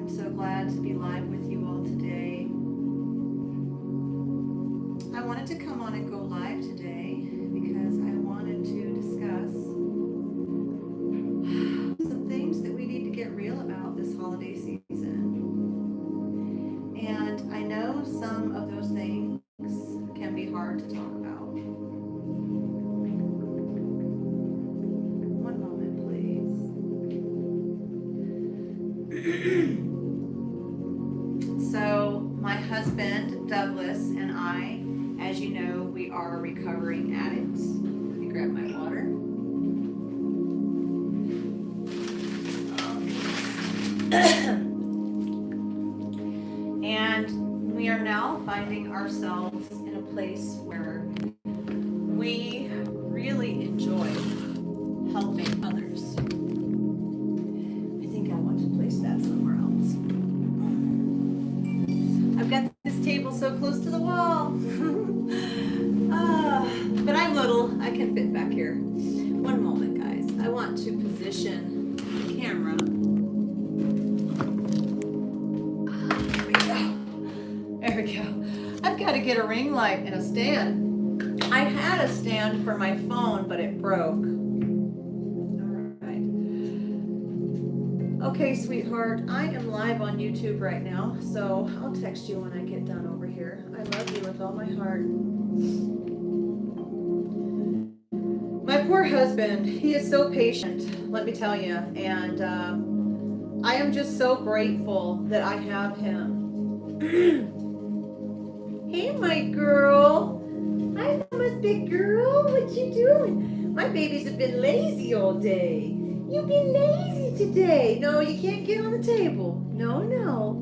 I'm so glad to be live with you all today. I wanted to come on and go live today because I wanted to discuss some things that we need to get real about this holiday season. And I know some of those things can be hard to talk about. One moment, please. So, my husband, Douglas, and I, as you know, we are recovering addicts. Let me grab my water. And we are now finding ourselves in a place where we really enjoy helping others. I think I want to place that somewhere else. I've got this table so close to the wall. But I'm little. I can fit back here. One moment, guys. I want to position the camera. There we go. I've got to get a ring light and a stand. I had a stand for my phone, but it broke. All right. Okay, sweetheart. I am live on YouTube right now, so I'll text you when I get done over here. I love you with all my heart. My poor husband, he is so patient, let me tell you, and I am just so grateful that I have him. Hey, my girl. Hi, my big girl. What you doing? My babies have been lazy all day. You've been lazy today. No, you can't get on the table. No, no.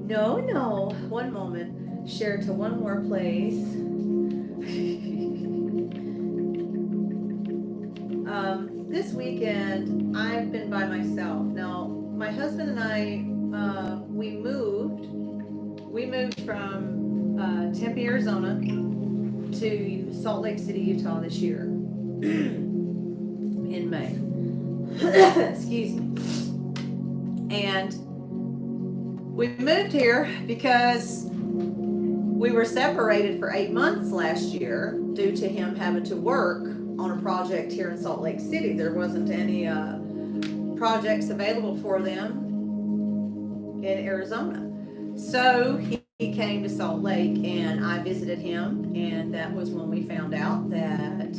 No, no. One moment. Share to one more place. This weekend, I've been by myself. Now, my husband and I, we moved from Tempe, Arizona to Salt Lake City, Utah this year in May. Excuse me. And we moved here because we were separated for 8 months last year due to him having to work on a project here in Salt Lake City. There wasn't any projects available for them in Arizona. So he came to Salt Lake and I visited him, and that was when we found out that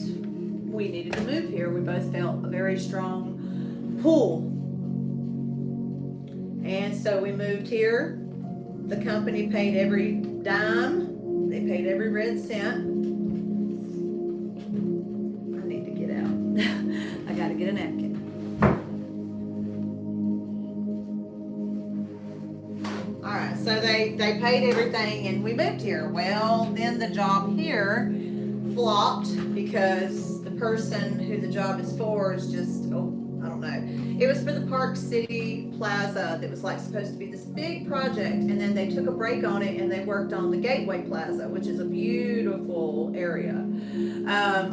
we needed to move here. We both felt a very strong pull. And so we moved here. The company paid every dime. They paid every red cent. I need to get out. I got to get a napkin. Alright, so they paid everything and we moved here. Well, then the job here flopped because the person who the job is for is just, I don't know. It was for the Park City Plaza that was like supposed to be this big project, and then they took a break on it and they worked on the Gateway Plaza, which is a beautiful area.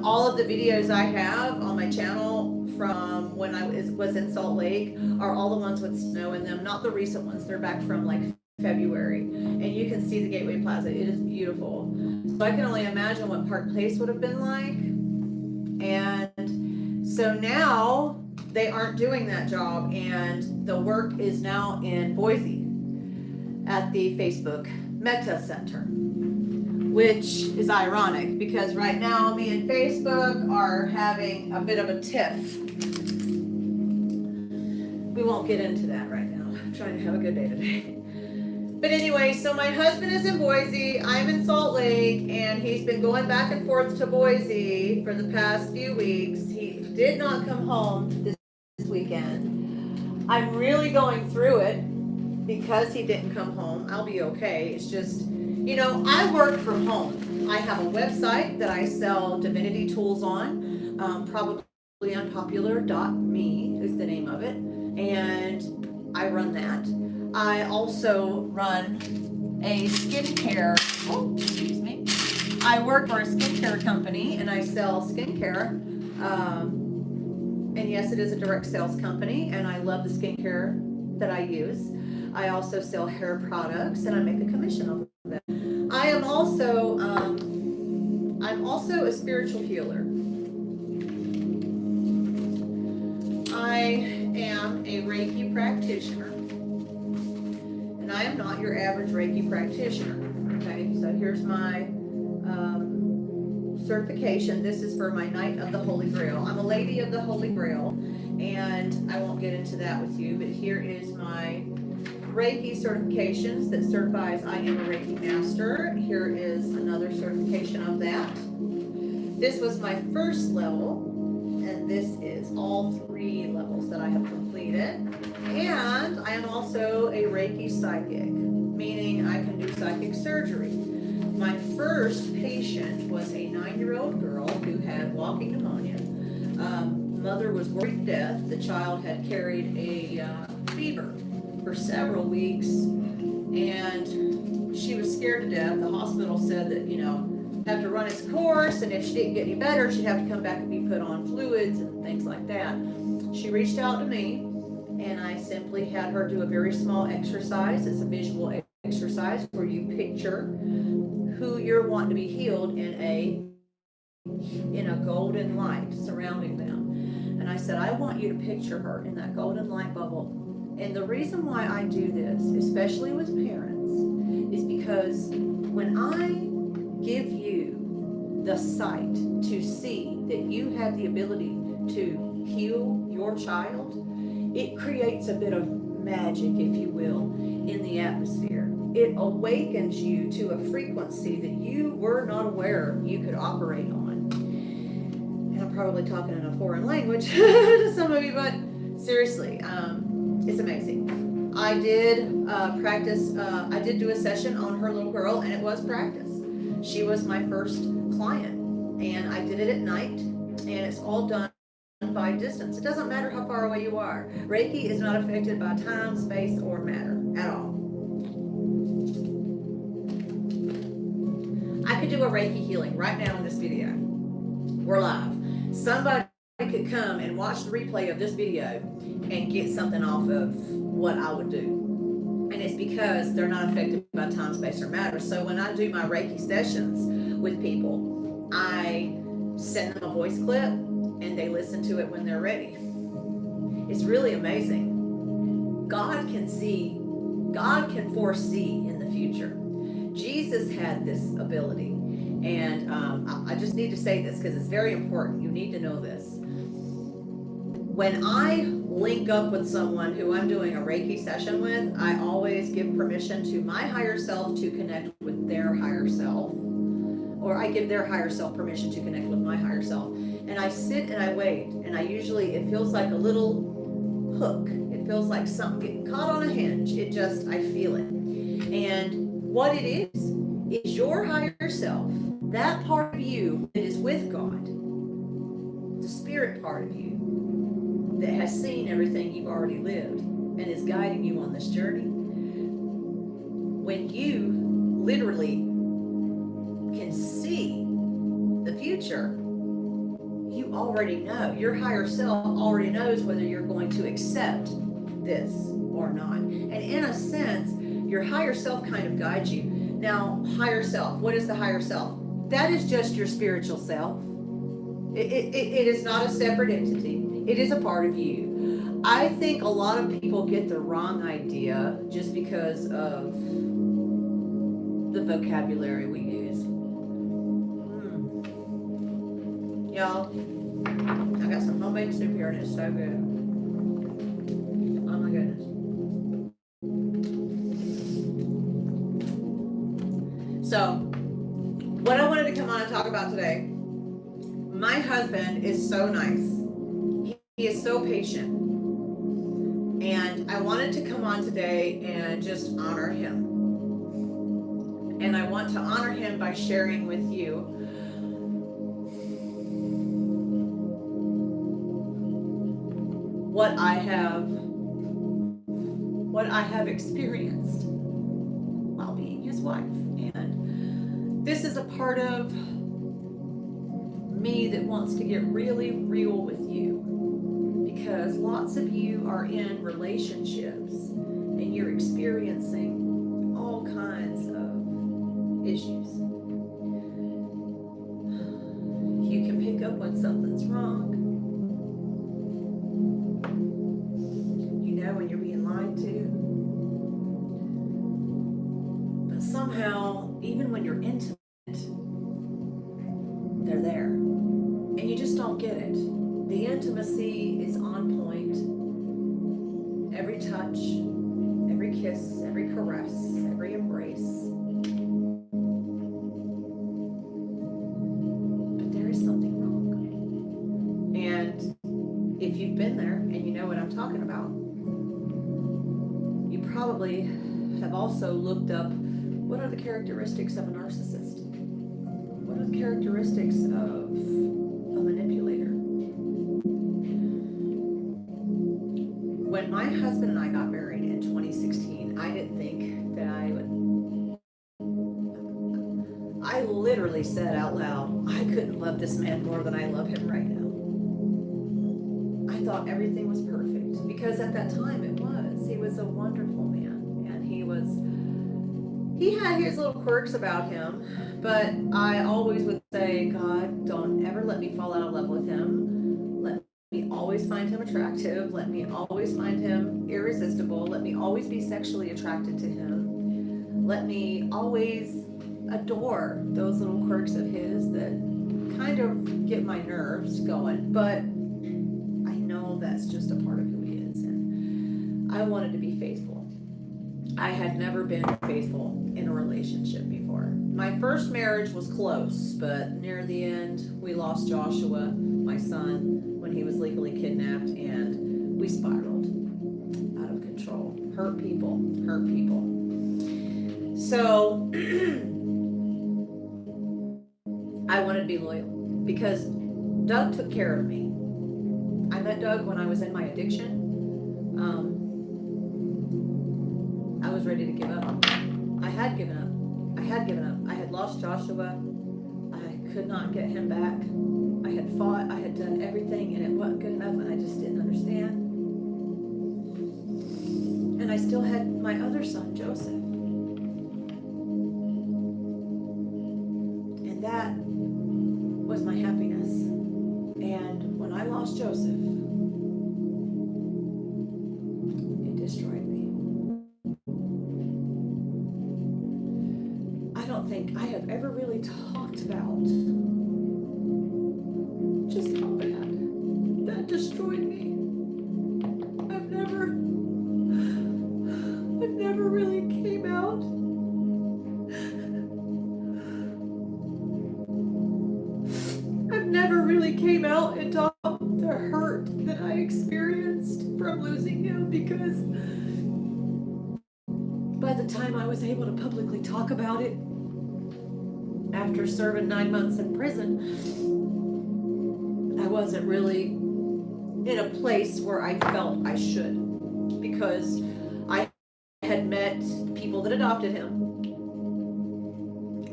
All of the videos I have on my channel from when I was in Salt Lake are all the ones with snow in them, not the recent ones. They're back from like February, and you can see the Gateway Plaza. It is beautiful. So I can only imagine what Park Place would have been like. And so now they aren't doing that job, and the work is now in Boise at the Facebook Meta Center, which is ironic because right now me and Facebook are having a bit of a tiff. We won't get into that right now. I'm trying to have a good day today. But anyway, so my husband is in Boise, I'm in Salt Lake, and he's been going back and forth to Boise for the past few weeks. He did not come home this weekend. I'm really going through it because he didn't come home. I'll be okay. It's just, you know, I work from home. I have a website that I sell divinity tools on, probably unpopular.me is the name of it, and I run that. I also run a skincare, excuse me. I work for a skincare company and I sell skincare. And yes, it is a direct sales company, and I love the skincare that I use. I also sell hair products, and I make a commission off of that. I'm also a spiritual healer. I am a Reiki practitioner, and I am not your average Reiki practitioner. Okay, so here's my certification. This is for my Knight of the Holy Grail. I'm a Lady of the Holy Grail, and I won't get into that with you, but here is my Reiki certifications that certifies I am a Reiki master. Here is another certification of that. This was my first level, and this is all 3 levels that I have completed. And I am also a Reiki psychic, meaning I can do psychic surgery. My first patient was a 9-year-old girl who had walking pneumonia. Mother was worried to death. The child had carried a fever for several weeks, and she was scared to death. The hospital said that, have to run its course, and if she didn't get any better, she'd have to come back and be put on fluids and things like that. She reached out to me, and I simply had her do a very small exercise. It's a visual exercise where you picture who you're wanting to be healed in a golden light surrounding them. And I said, I want you to picture her in that golden light bubble. And the reason why I do this, especially with parents, is because when I give you the sight to see that you have the ability to heal your child, it creates a bit of magic, if you will, in the atmosphere. It awakens you to a frequency that you were not aware you could operate on. And I'm probably talking in a foreign language to some of you, but seriously, it's amazing. I did practice, I did do a session on her little girl, and it was practice. She was my first client, and I did it at night, and it's all done by distance. It doesn't matter how far away you are. Reiki is not affected by time, space, or matter at all. I could do a Reiki healing right now in this video. We're live. Somebody could come and watch the replay of this video and get something off of what I would do. And it's because they're not affected by time, space, or matter. So when I do my Reiki sessions with people, I send them a voice clip and they listen to it when they're ready. It's really amazing. God can foresee in the future. Jesus had this ability. And I just need to say this because it's very important. You need to know this. When I link up with someone who I'm doing a Reiki session with, I always give permission to my higher self to connect with their higher self. Or I give their higher self permission to connect with my higher self. And I sit and I wait. And it feels like a little hook. It feels like something getting caught on a hinge. I feel it. And what it is your higher self, that part of you that is with God, the spirit part of you that has seen everything you've already lived and is guiding you on this journey. When you literally can see the future, you already know. Your higher self already knows whether you're going to accept this or not. And in a sense, your higher self kind of guides you. Now, higher self, what is the higher self? That is just your spiritual self. It is not a separate entity. It is a part of you. I think a lot of people get the wrong idea just because of the vocabulary we use. Y'all, I got some homemade soup here and it's so good. Oh my goodness. So, what I wanted to come on and talk about today, my husband is so nice. He is so patient. And I wanted to come on today and just honor him. And I want to honor him by sharing with you what I have experienced while being his wife. And this is a part of me that wants to get really real with you, because lots of you are in relationships and you're experiencing all kinds of issues. You can pick up when something's wrong. You know when you're being lied to. But somehow, even when you're intimate, they're there. And you just don't get it. The intimacy is on point. Every touch, every kiss, every caress, every embrace. But there is something wrong. And if you've been there and you know what I'm talking about, you probably have also looked up what are the characteristics of a narcissist? What are the characteristics of a manipulator? When my husband and I got married in 2016, I didn't think that I would. I literally said out loud, I couldn't love this man more than I love him right now. I thought everything was perfect because at that time it was. He was a wonderful man, and he had his little quirks about him, but I always would say, God, don't ever let me fall out of love with him. Let me always find him attractive. Let me always find him irresistible. Let me always be sexually attracted to him. Let me always adore those little quirks of his that kind of get my nerves going, but I know that's just a part of who he is, and I wanted to be faithful. I had never been faithful in a relationship before. My first marriage was close, but near the end, we lost Joshua, my son, when he was legally kidnapped, and we spiraled out of control. Hurt people. So, I wanted to be loyal because Doug took care of me. I met Doug when I was in my addiction. I was ready to give up. I had given up. I had lost Joshua. I could not get him back. I had fought. I had done everything, and it wasn't good enough, and I just didn't understand. And I still had my other son, Joseph. And that was my happiness. And when I lost Joseph, it destroyed me. I don't think I have ever really talked about just how bad that destroyed me. I've never really came out. I've never really came out and talked the hurt that I experienced from losing him, because by the time I was able to publicly talk about it, after serving 9 months in prison, I wasn't really in a place where I felt I should, because I had met people that adopted him.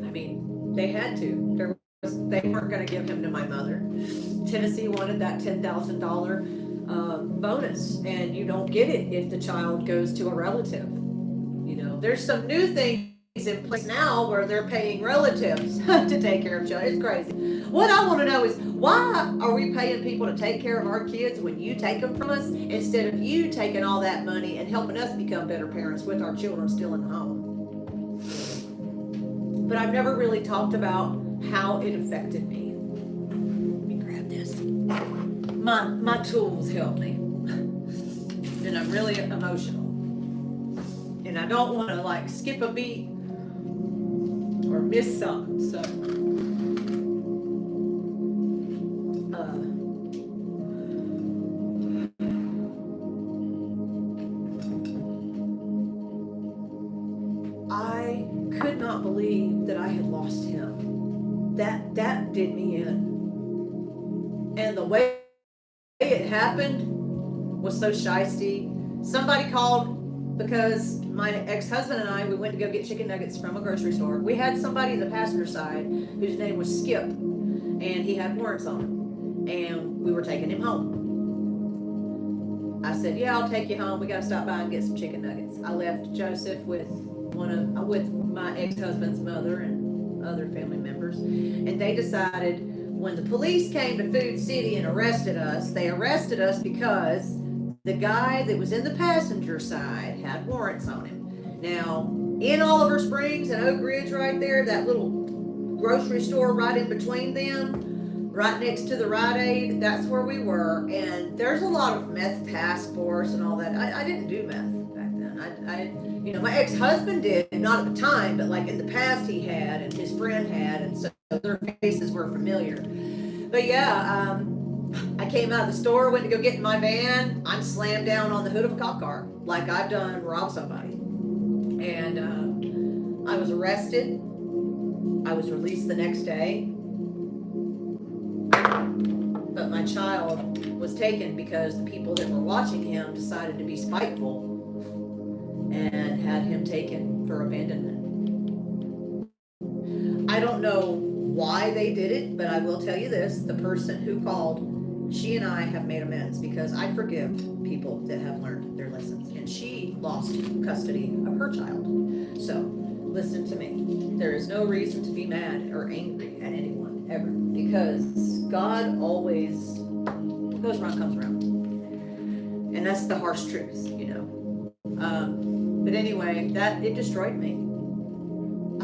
I mean, they had to. They weren't going to give him to my mother. Tennessee wanted that $10,000 bonus, and you don't get it if the child goes to a relative. You know, there's some new things in place now where they're paying relatives to take care of children. It's crazy. What I want to know is, why are we paying people to take care of our kids when you take them from us, instead of you taking all that money and helping us become better parents with our children still in the home? But I've never really talked about how it affected me. Let me grab this. My tools help me. And I'm really emotional. And I don't want to like skip a beat or miss something. So I could not believe that I had lost him. That did me in. And the way it happened was so shysty. Somebody called because my ex-husband and I, we went to go get chicken nuggets from a grocery store. We had somebody in the passenger side whose name was Skip, and he had warrants on him, and we were taking him home. I said, yeah, I'll take you home. We got to stop by and get some chicken nuggets. I left Joseph with my ex-husband's mother and other family members, and they decided when the police came to Food City and arrested us, they arrested us because the guy that was in the passenger side had warrants on him. Now, in Oliver Springs and Oak Ridge, right there, that little grocery store right in between them, right next to the Rite Aid, that's where we were. And there's a lot of meth task force and all that. I didn't do meth back then. My ex-husband did, not at the time, but like in the past he had, and his friend had, and so their faces were familiar. But yeah, I came out of the store, went to go get in my van. I'm slammed down on the hood of a cop car, like I've done robbed somebody. And I was arrested. I was released the next day. But my child was taken because the people that were watching him decided to be spiteful and had him taken for abandonment. I don't know why they did it, but I will tell you this. The person who called, she and I have made amends because I forgive people that have learned their lessons. And she lost custody of her child. So, listen to me. There is no reason to be mad or angry at anyone, ever. Because God always goes around, comes around. And that's the harsh truth, But anyway, it destroyed me.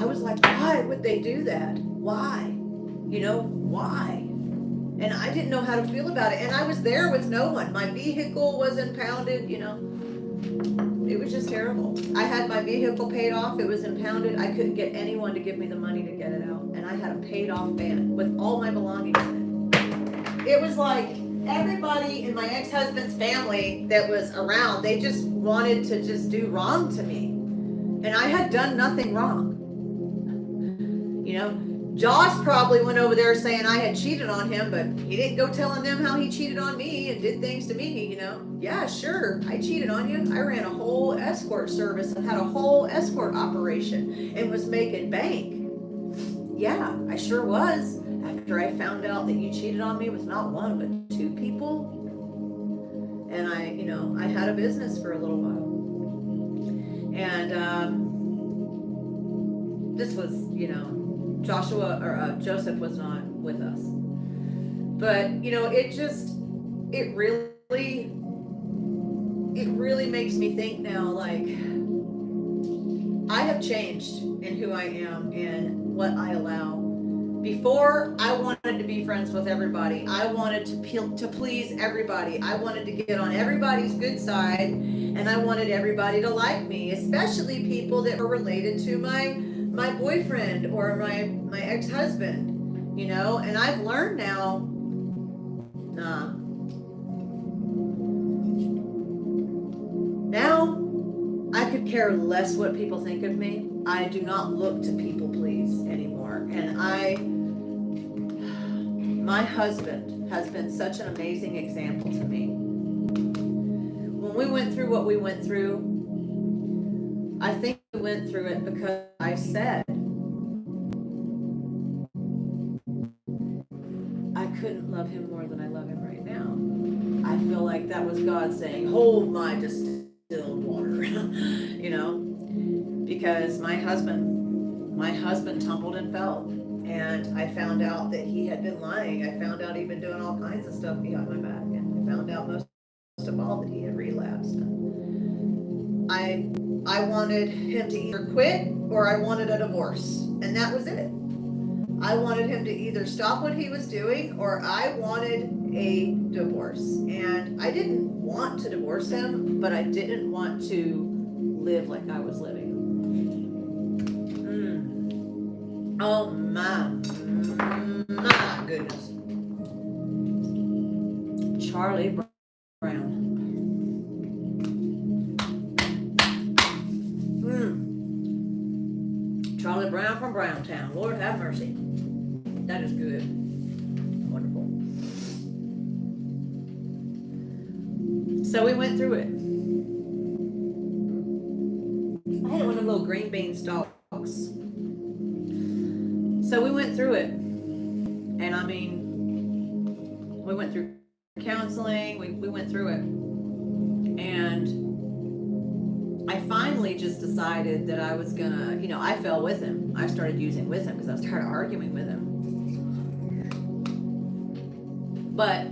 I was like, why would they do that? Why? Why? And I didn't know how to feel about it. And I was there with no one. My vehicle was impounded, It was just terrible. I had my vehicle paid off. It was impounded. I couldn't get anyone to give me the money to get it out. And I had a paid off van with all my belongings in it. It was like everybody in my ex-husband's family that was around, they just wanted to just do wrong to me. And I had done nothing wrong. Josh probably went over there saying I had cheated on him, but he didn't go telling them how he cheated on me and did things to me, Yeah, sure, I cheated on you. I ran a whole escort service and had a whole escort operation and was making bank. Yeah, I sure was. After I found out that you cheated on me with not one, but two people. And I had a business for a little while. And this was, Joseph was not with us. But, it really makes me think now, like, I have changed in who I am and what I allow. Before, I wanted to be friends with everybody. I wanted to please everybody. I wanted to get on everybody's good side, and I wanted everybody to like me, especially people that were related to my boyfriend or my ex-husband, and I've learned now, nah. Now, I could care less what people think of me. I do not look to people please anymore. And my husband has been such an amazing example to me. When we went through what we went through, I think we went through it because I said I couldn't love him more than I love him right now. I feel like that was God saying, hold my distilled water, because my husband tumbled and fell, and I found out that he had been lying. I found out he'd been doing all kinds of stuff behind my back, and I found out most of all that he had relapsed. And I wanted him to either quit or I wanted a divorce, and that was it. I wanted him to either stop what he was doing or I wanted a divorce. And I didn't want to divorce him, but I didn't want to live like I was living. Oh my goodness. Charlie Brown. Charlie Brown from Browntown. Lord have mercy. That is good. Wonderful. So we went through it. I had one of the little green bean stalks. So we went through it. And we went through counseling. We went through it. And I finally just decided that I was gonna, I fell with him. I started using with him because I started arguing with him. But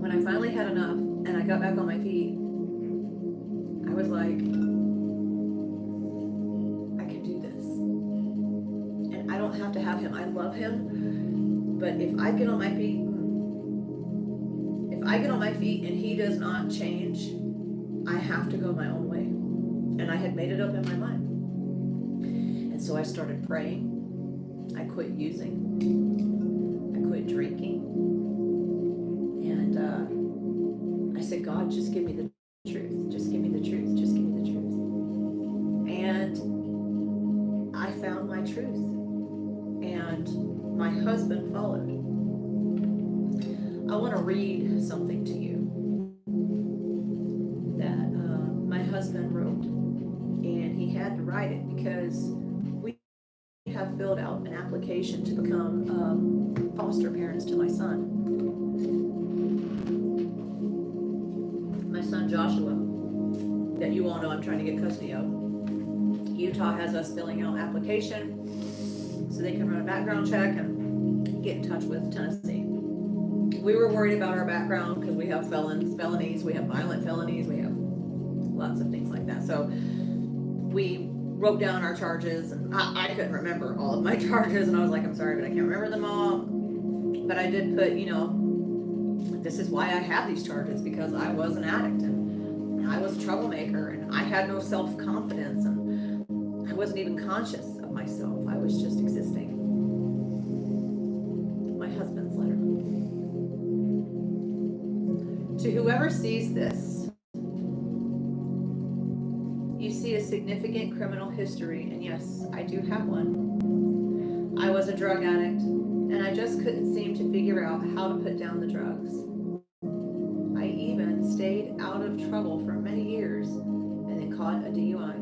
when I finally had enough and I got back on my feet, I was like, I can do this. And I don't have to have him. I love him. But if I get on my feet and he does not change, I have to go my own way. And I had made it up in my mind. And so I started praying. I quit using. I quit drinking. And I said, God, just give me the truth. Just give me the truth. Just give me the truth. And I found my truth. And my husband followed. I want to read something to you that my husband wrote. And he had to write it because we have filled out an application to become foster parents to my son. My son Joshua, that you all know I'm trying to get custody of. Utah has us filling out an application so they can run a background check and get in touch with Tennessee. We were worried about our background because we have felonies, we have violent felonies, we have lots of things like that. So we wrote down our charges, and I couldn't remember all of my charges, and I was like, I'm sorry, but I can't remember them all. But I did put, this is why I have these charges, because I was an addict, and I was a troublemaker, and I had no self-confidence, and I wasn't even conscious of myself. I was just existing. My husband's letter. To whoever sees this, you see a significant criminal history, and yes, I do have one. I was a drug addict, and I just couldn't seem to figure out how to put down the drugs. I even stayed out of trouble for many years and then caught a DUI.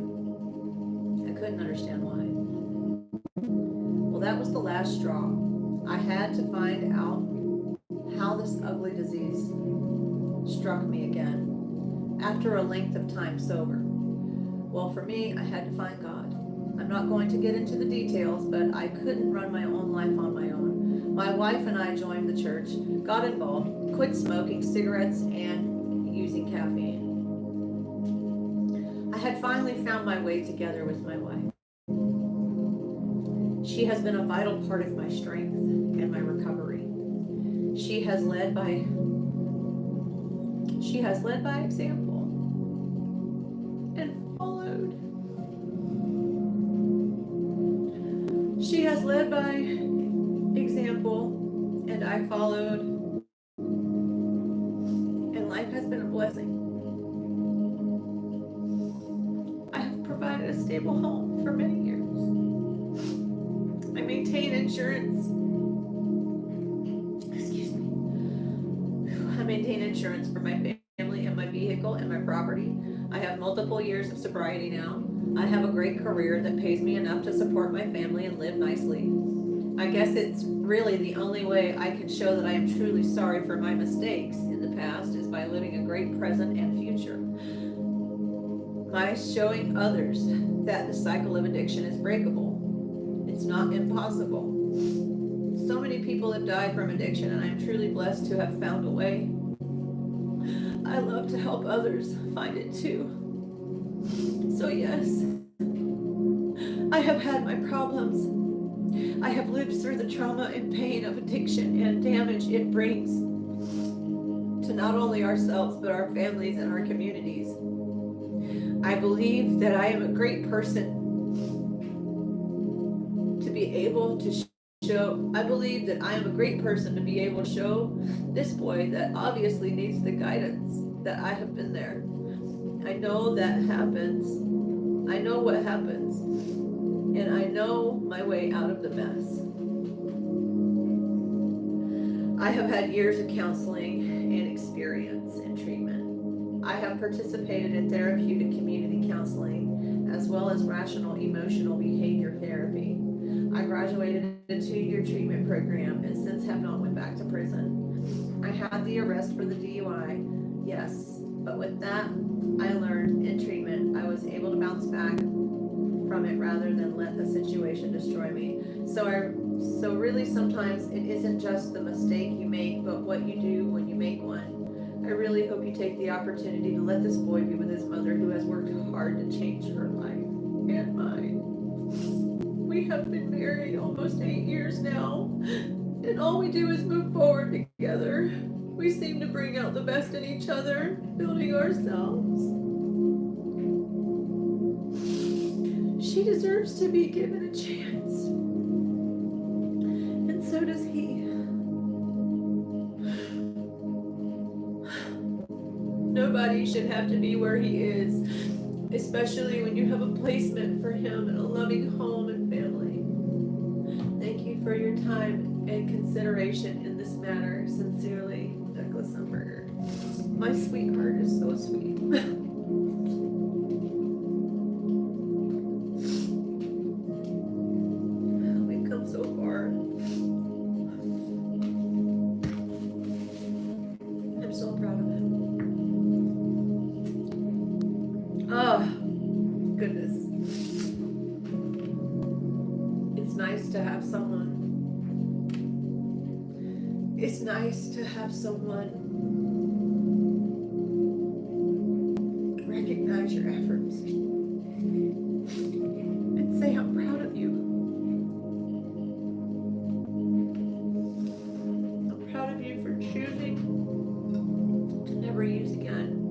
I couldn't understand why. Well, that was the last straw. I had to find out how this ugly disease struck me again after a length of time sober. Well, for me, I had to find God. I'm not going to get into the details, but I couldn't run my own life on my own. My wife and I joined the church, got involved, quit smoking cigarettes and using caffeine. I had finally found my way together with my wife. She has been a vital part of my strength and my recovery. She has led by example and followed. She has led by example and I followed, and life has been a blessing. I have provided a stable home for many years. I maintain insurance. I maintain insurance for my family and my vehicle and my property. I have multiple years of sobriety now. I have a great career that pays me enough to support my family and live nicely. I guess it's really the only way I can show that I am truly sorry for my mistakes in the past is by living a great present and future. By showing others that the cycle of addiction is breakable. It's not impossible. So many people have died from addiction, and I am truly blessed to have found a way. I love to help others find it too. So yes, I have had my problems. I have lived through the trauma and pain of addiction and damage it brings to not only ourselves, but our families and our communities. I believe that I am a great person to be able to I believe that I am a great person to be able to show this boy that obviously needs the guidance that I have been there. I know that happens. I know what happens. And I know my way out of the mess. I have had years of counseling and experience in treatment. I have participated in therapeutic community counseling as well as rational emotional behavior therapy. I graduated a 2-year treatment program and since have not went back to prison. I had the arrest for the DUI, yes, but with that, I learned in treatment I was able to bounce back from it rather than let the situation destroy me. So really sometimes it isn't just the mistake you make, but what you do when you make one. I really hope you take the opportunity to let this boy be with his mother who has worked hard to change her life and mine. We have been married almost 8 years now, and all we do is move forward together. We seem to bring out the best in each other, building ourselves. She deserves to be given a chance. And so does he. Nobody should have to be where he is, especially when you have a placement for him in a loving home and family. Thank you for your time and consideration in this matter. Sincerely, Douglas Umberger. My sweetheart is so sweet. We've come so far. I'm so proud of him. Oh, goodness. It's nice to have someone. It's nice to have someone recognize your efforts and say, I'm proud of you. I'm proud of you for choosing to never use again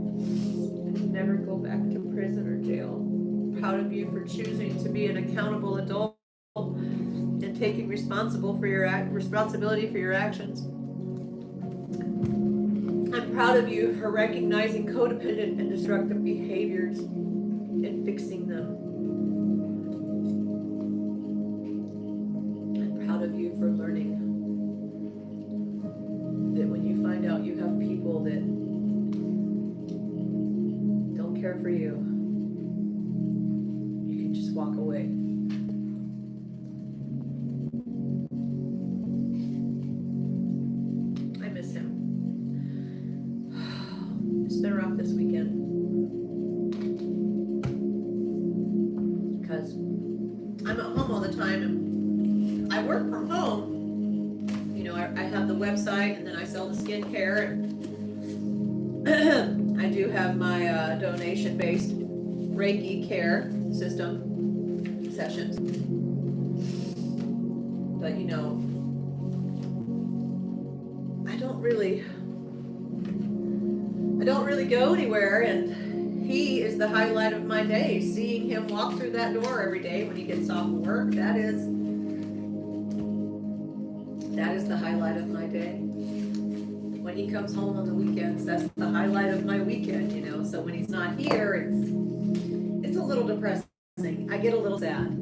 and to never go back to prison or jail. I'm proud of you for choosing to be an accountable adult and taking responsibility for your actions. I'm proud of you for recognizing codependent and destructive behaviors and fixing them. I'm proud of you for learning that when you find out you have people that don't care for you, you can just walk away. I miss him. It's been rough this weekend because I'm at home all the time and I work from home. You know, I have the website and then I sell the skincare and I do have my donation-based Reiki care system sessions. But you know, I don't really go anywhere, and he is the highlight of my day. Seeing him walk through that door every day when he gets off of work, that is the highlight of my day. When he comes home on the weekends, that's the highlight of my weekend, you know. So when he's not here, it's a little depressing. I get a little sad.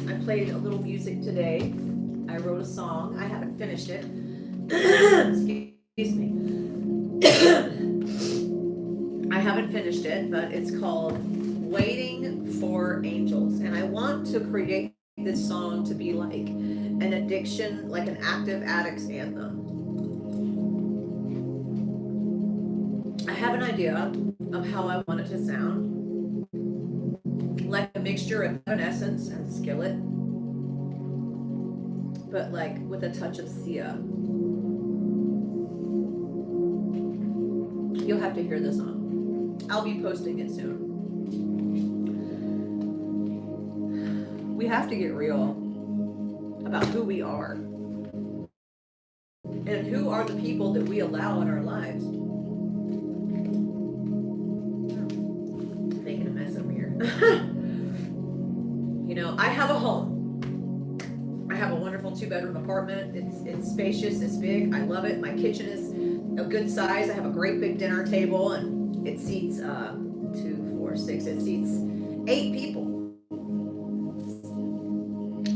I played a little music today. I wrote a song. I haven't finished it. Excuse me. I haven't finished it, but it's called Waiting for Angels. And I want to create this song to be like an addiction, like an active addict's anthem. I have an idea of how I want it to sound. Like a mixture of Evanescence and Skillet, but like with a touch of Sia. You'll have to hear the song. I'll be posting it soon. We have to get real about who we are and who are the people that we allow in our lives. Making a mess over here. You know, I have a home. I have a wonderful 2-bedroom apartment. It's spacious, it's big. I love it. My kitchen is a good size. I have a great big dinner table, and it seats 2, 4, 6. It seats 8 people.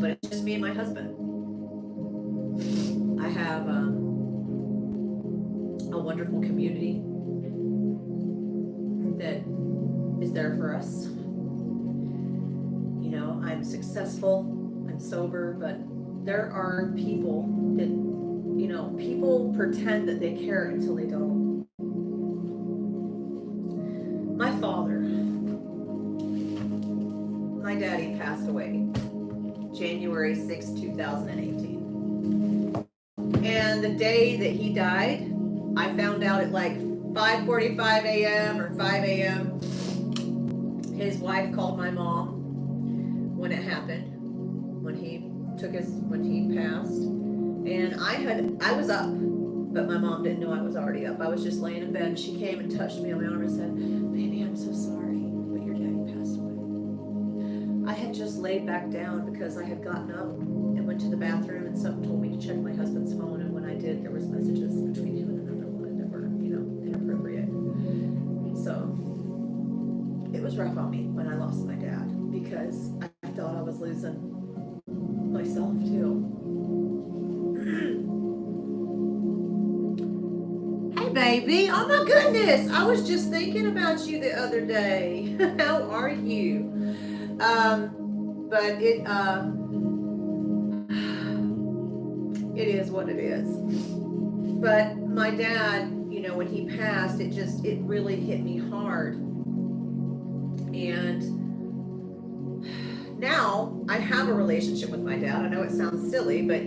But it's just me and my husband. I have a wonderful community that is there for us. You know, I'm I'm successful, I'm sober, but there are people that, people pretend that they care until they don't. My father, my daddy passed away January 6, 2018. And the day that he died, I found out at like 5:45 a.m. or 5 a.m. His wife called my mom when it happened, when he passed. And I was up, but my mom didn't know I was already up. I was just laying in bed, and she came and touched me on my arm and said, "Baby, I'm so sorry, but your daddy passed away." I had just laid back down because I had gotten up and went to the bathroom, and something told me to check my husband's phone, and when I did, there was messages between him and another woman that were, inappropriate. So it was rough on me when I lost my dad, because I thought I was losing myself too. Hey baby, oh my goodness, I was just thinking about you the other day. How are you? But it is what it is. But my dad, when he passed, it really hit me hard. And now I have a relationship with my dad. I know it sounds silly, but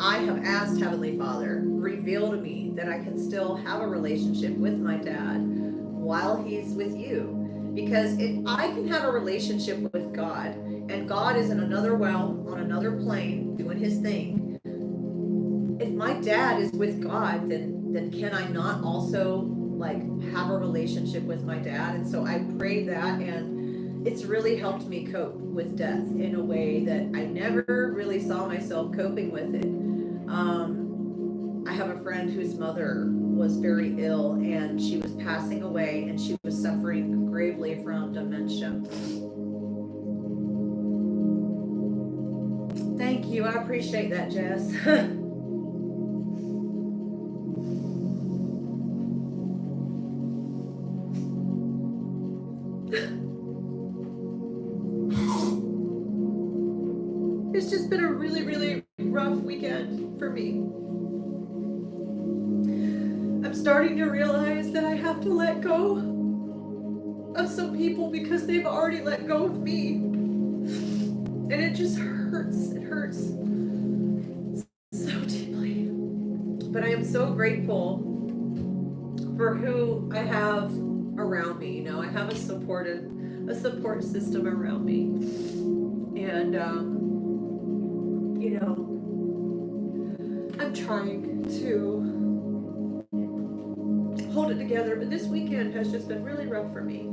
I have asked Heavenly Father, reveal to me that I can still have a relationship with my dad while he's with you. Because if I can have a relationship with God, and God is in another realm, on another plane, doing his thing, if my dad is with God, then can I not also have a relationship with my dad? And so I prayed that, and it's really helped me cope with death in a way that I never really saw myself coping with it. I have a friend whose mother was very ill, and she was passing away, and she was suffering gravely from dementia. Thank you. I appreciate that, Jess. It's just been a really, really rough weekend for me. I'm starting to realize that I have to let go of some people because they've already let go of me. And it just hurts. It hurts so deeply. But I am so grateful for who I have around me. I have a support system around me. And I'm trying to hold it together, but this weekend has just been really rough for me.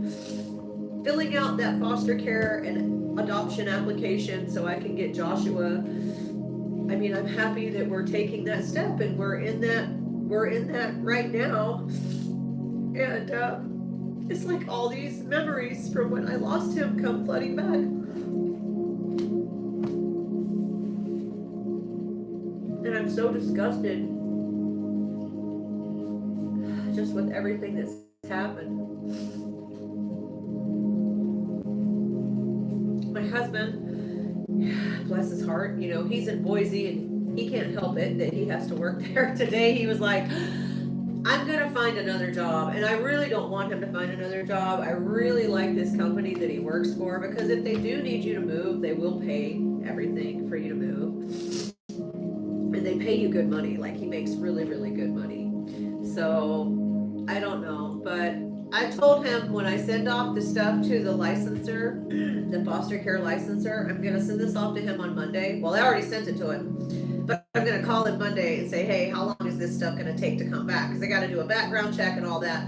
Filling out that foster care and adoption application so I can get Joshua. I mean, I'm happy that we're taking that step, and we're in that right now. And it's like all these memories from when I lost him come flooding back. And I'm so disgusted just with everything that's happened. My husband, bless his heart, he's in Boise, and he can't help it that he has to work there. Today he was like, I'm gonna find another job, and I really don't want him to find another job. I really like this company that he works for, because if they do need you to move, they will pay everything for you to move. And they pay you good money. He makes really, really good money. So I don't know, but I told him when I send off the stuff to the licensor, the foster care licensor, I'm going to send this off to him on Monday. Well, I already sent it to him, but I'm going to call him Monday and say, hey, how long is this stuff going to take to come back? Because I got to do a background check and all that.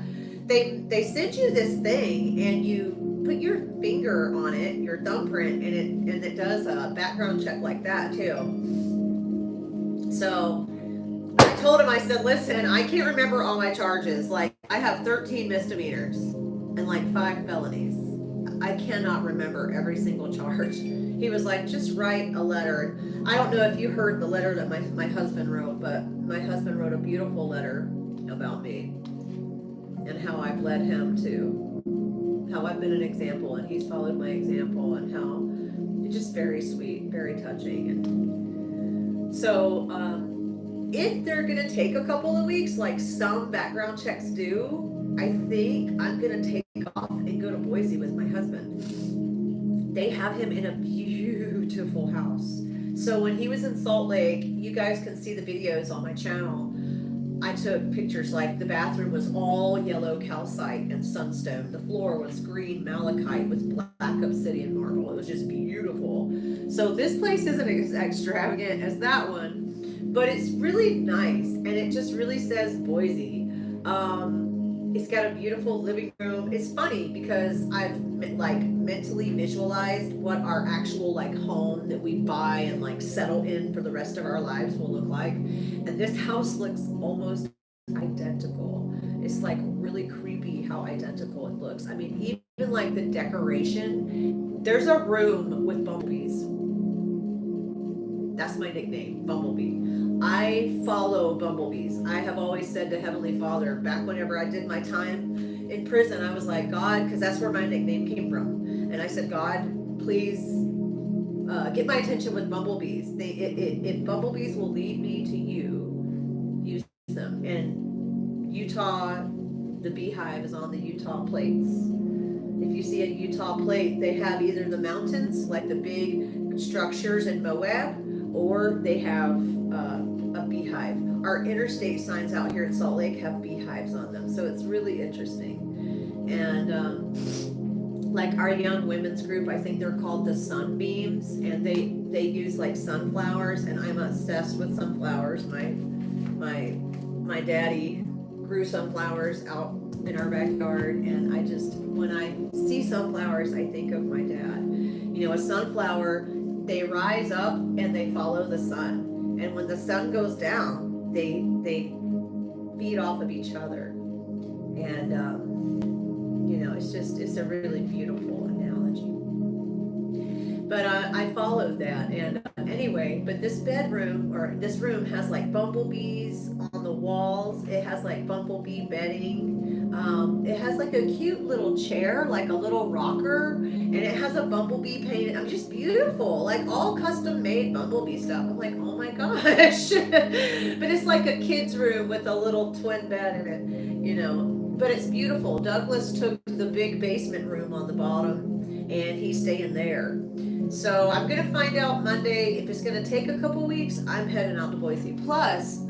They send you this thing, and you put your finger on it, your thumbprint, and it does a background check like that too. So I told him, I said, listen, I can't remember all my charges. I have 13 misdemeanors and 5 felonies. I cannot remember every single charge. He was like, just write a letter. I don't know if you heard the letter that my husband wrote, but my husband wrote a beautiful letter about me and how I've led him to, how I've been an example, and he's followed my example, and how just very sweet, very touching. And so, if they're gonna take a couple of weeks, like some background checks do, I think I'm gonna take off and go to Boise with my husband. They have him in a beautiful house. So when he was in Salt Lake, you guys can see the videos on my channel. I took pictures, like the bathroom was all yellow calcite and sunstone. The floor was green malachite with black obsidian marble. It was just beautiful. So this place isn't as extravagant as that one, but it's really nice, and it just really says Boise. It's got a beautiful living room. It's funny because I've like mentally visualized what our actual like home that we buy and like settle in for the rest of our lives will look like. And this house looks almost identical. It's like really creepy how identical it looks. I mean, even like the decoration, there's a room with bumblebees. That's my nickname, Bumblebee. I follow bumblebees. I have always said to Heavenly Father, back whenever I did my time in prison, I was like, God, because that's where my nickname came from. And I said, God, please get my attention with bumblebees. If bumblebees will lead me to you, use them. And Utah, the beehive is on the Utah plates. If you see a Utah plate, they have either the mountains, like the big structures in Moab, or they have a beehive. Our interstate signs out here in Salt Lake have beehives on them, so it's really interesting. And like our young women's group, I think they're called the Sunbeams, and they use like sunflowers, and I'm obsessed with sunflowers. My daddy grew sunflowers out in our backyard, and I just, when I see sunflowers, I think of my dad. You know, a sunflower, they rise up and they follow the sun, and when the sun goes down, they feed off of each other. And you know, it's a really beautiful analogy. But I followed that, and anyway, but this bedroom, or this room, has like bumblebees on the walls. It has like bumblebee bedding. It has like a cute little chair, like a little rocker, and it has a bumblebee painted. I'm just beautiful, like all custom made bumblebee stuff. I'm like, oh my gosh. But it's like a kid's room with a little twin bed in it, you know. But it's beautiful. Douglas took the big basement room on the bottom, and he's staying there. So I'm gonna find out Monday if it's gonna take a couple weeks. I'm heading out to Boise. Plus,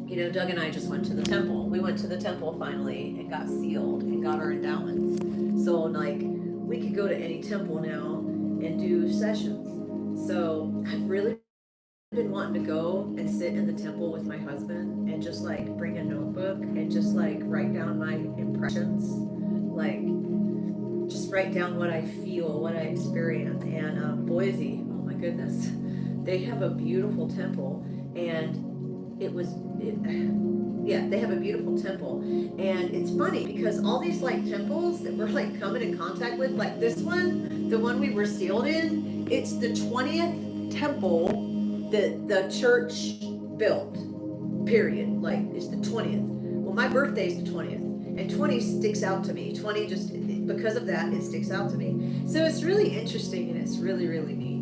you know, Doug and I just went to the temple. We went to the temple finally and got sealed and got our endowments. So like, we could go to any temple now and do sessions. So I've really been wanting to go and sit in the temple with my husband and just like bring a notebook and just like write down my impressions, like just write down what I feel, what I experience. And Boise, oh my goodness, they have a beautiful temple, and they have a beautiful temple. And it's funny because all these like temples that we're like coming in contact with, like this one, the one we were sealed in, it's the 20th temple that the church built, period. Like, it's the 20th. Well, my birthday's the 20th, and 20 sticks out to me. 20 just, because of that, it sticks out to me. So it's really interesting, and it's really, really neat.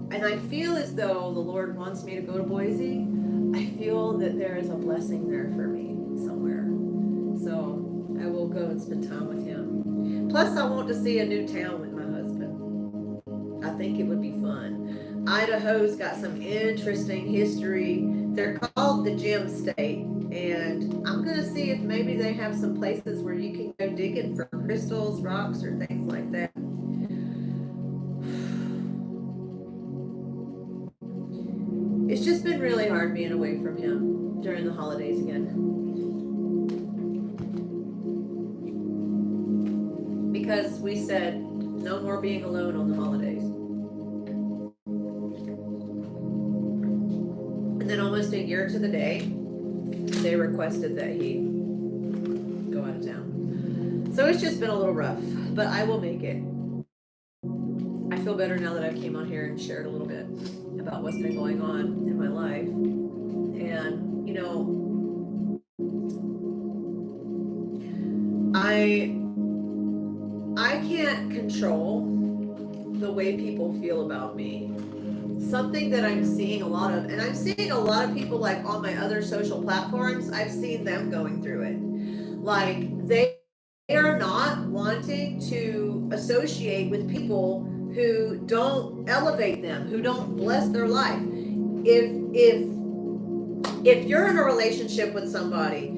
And I feel as though the Lord wants me to go to Boise. I feel that there is a blessing there for me somewhere. So I will go and spend time with him. Plus, I want to see a new town with my husband. I think it would be fun. Idaho's got some interesting history. They're called the Gem State, and I'm going to see if maybe they have some places where you can go digging for crystals, rocks, or things like that. It's just been really hard being away from him during the holidays again. Because we said no more being alone on the holidays. And then almost a year to the day, they requested that he go out of town. So it's just been a little rough, but I will make it. I feel better now that I came on here and shared a little bit about what's been going on in my life. And, you know, I can't control the way people feel about me. Something that I'm seeing a lot of, and I'm seeing a lot of people like on my other social platforms, I've seen them going through it. Like they are not wanting to associate with people who don't elevate them, who don't bless their life. If you're in a relationship with somebody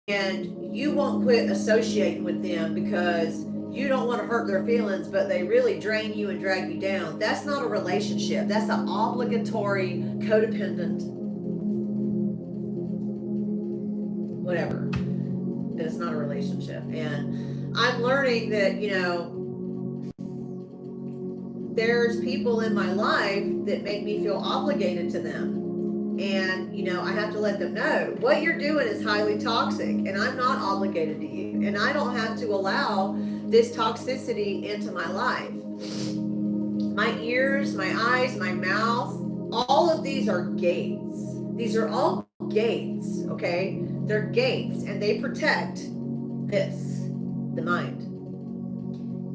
and you won't quit associating with them because you don't want to hurt their feelings, but they really drain you and drag you down, that's not a relationship. That's an obligatory, codependent, whatever. It's not a relationship. And I'm learning that, there's people in my life that make me feel obligated to them. And, I have to let them know what you're doing is highly toxic and I'm not obligated to you. And I don't have to allow this toxicity into my life. My ears, my eyes, my mouth, all of these are gates. These are all gates, okay? They're gates and they protect this, the mind.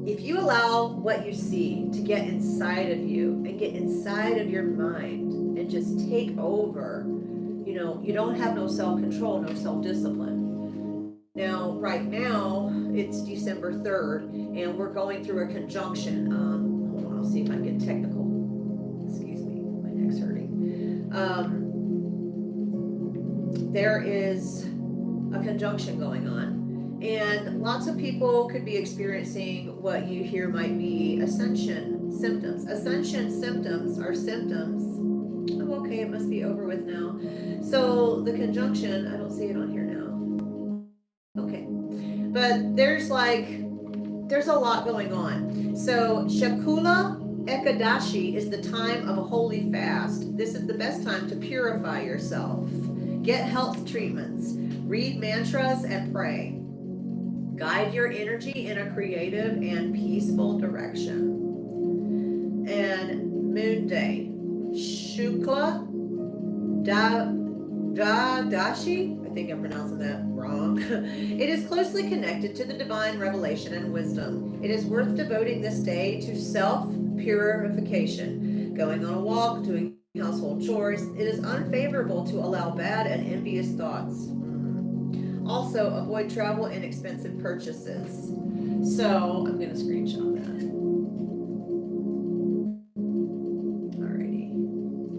If you allow what you see to get inside of you and get inside of your mind and just take over, you don't have no self-control, no self-discipline. Now, right now, it's December 3rd, and we're going through a conjunction. Hold on, I'll see if I can get technical. Excuse me, my neck's hurting. There is a conjunction going on. And lots of people could be experiencing what you hear might be ascension symptoms. Ascension symptoms are symptoms. Oh, okay, it must be over with now. So the conjunction, I don't see it on here now. Okay. But there's a lot going on. So Shakula Ekadashi is the time of a holy fast. This is the best time to purify yourself. Get health treatments. Read mantras and pray. Guide your energy in a creative and peaceful direction. And Moon Day, Shukla Dashi, I think I'm pronouncing that wrong. It is closely connected to the divine revelation and wisdom. It is worth devoting this day to self-purification, going on a walk, doing household chores. It is unfavorable to allow bad and envious thoughts. Also, avoid travel and expensive purchases. So, I'm going to screenshot that. Alrighty.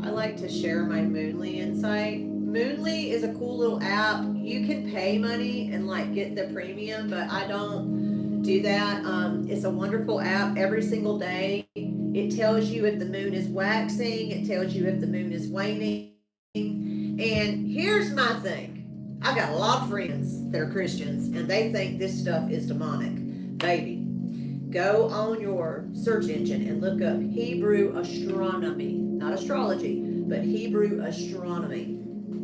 I like to share my Moonly insight. Moonly is a cool little app. You can pay money and get the premium, but I don't do that. It's a wonderful app. Every single day, it tells you if the moon is waxing. It tells you if the moon is waning. And here's my thing. I got a lot of friends that are Christians and they think this stuff is demonic. Baby, go on your search engine and look up Hebrew astronomy, not astrology, but Hebrew astronomy.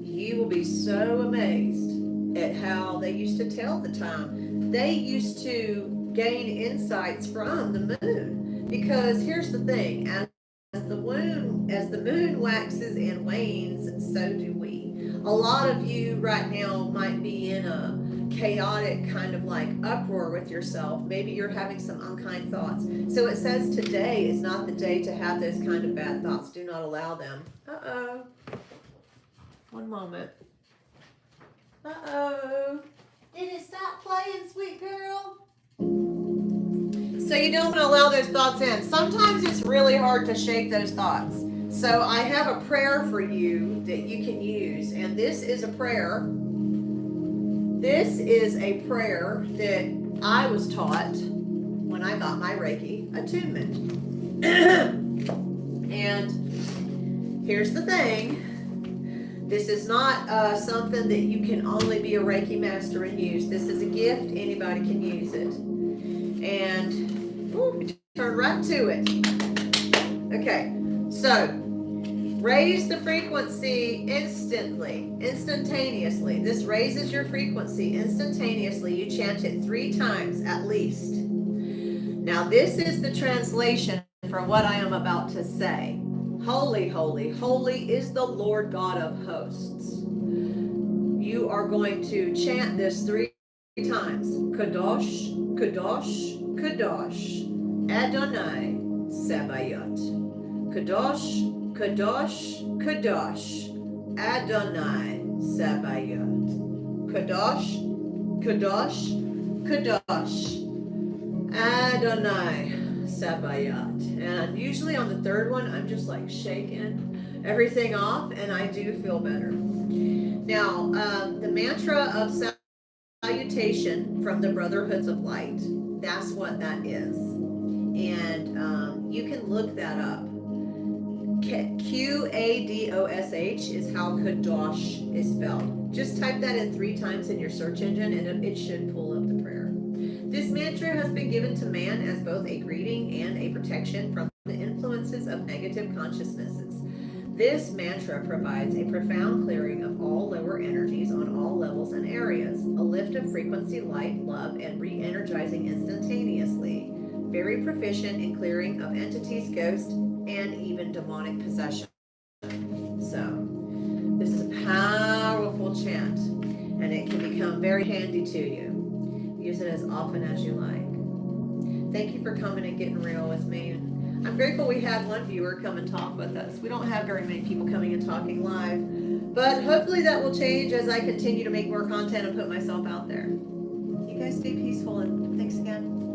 You will be so amazed at how they used to tell the time. They used to gain insights from the moon, because here's the thing, as the moon waxes and wanes, so do we. A lot of you right now might be in a chaotic kind of uproar with yourself. Maybe you're having some unkind thoughts. So it says today is not the day to have those kind of bad thoughts. Do not allow them. Uh-oh. One moment. Uh-oh. Did it stop playing, sweet girl? So you don't want to allow those thoughts in. Sometimes it's really hard to shake those thoughts. So I have a prayer for you that you can use. And this is a prayer. This is a prayer that I was taught when I got my Reiki attunement. And here's the thing. This is not something that you can only be a Reiki master and use. This is a gift. Anybody can use it. And turn right to it. Okay. So, raise the frequency instantaneously. This raises your frequency instantaneously. You chant it 3 times at least. Now, this is the translation for what I am about to say. Holy, holy, holy is the Lord God of hosts. You are going to chant this 3 times. Kadosh, Kadosh, Kadosh. Adonai Sabayot. Kadosh, Kadosh, Kadosh, Adonai Sabayot. Kadosh, Kadosh, Kadosh, Adonai Sabayot. And usually on the third one, I'm just like shaking everything off, and I do feel better. Now, the mantra of salutation from the Brotherhoods of Light, that's what that is. And you can look that up. Qadosh is how Kadosh is spelled. Just type that in 3 times in your search engine and it should pull up the prayer. This mantra has been given to man as both a greeting and a protection from the influences of negative consciousnesses. This mantra provides a profound clearing of all lower energies on all levels and areas, a lift of frequency, light, love, and re-energizing instantaneously. Very proficient in clearing of entities, ghosts, and even demonic possession. So, this is a powerful chant, and it can become very handy to you. Use it as often as you like. Thank you for coming and getting real with me. I'm grateful we had one viewer come and talk with us. We don't have very many people coming and talking live, but hopefully that will change as I continue to make more content and put myself out there. You guys stay peaceful, and thanks again.